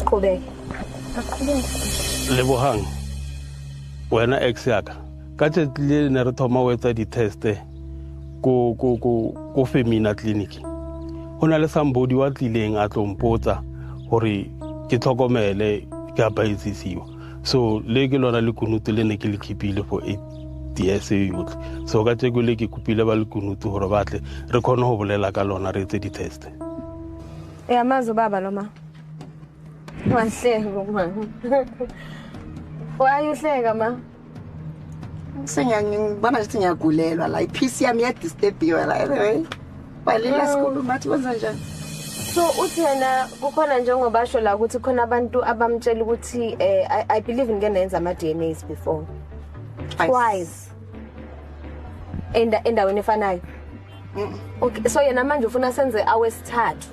Siqhubeke. Lebohang. Wena ex yaka. Ka tsetlile ne re thoma o etsa di-test ko Femina clinic. Hona le somebody wa tlileng a tlompotsa hore ke tlhokomele ka baitsisiwa. So le ke lona le kunutu le ne ke le khipile for 8 years yotlhe. So ka tsego le ke kupile ba le kunutu hore batle re khona ho bolela ka lona re etse di-test. Amazi baba lo ma. Wahleka ma. Wayehleka ma. Ngibona nje ngiyagulelwa la iPC yami yadisturbiwe la anyway. Balila school mathi wenza njani? So uthena kukhona njengoba basho la ukuthi khona abantu abamtshela ukuthi I believe ngenza ama DNAs before. Twice. Endaweni efanayo. Okay, so yena manje ufuna senze awesithathu.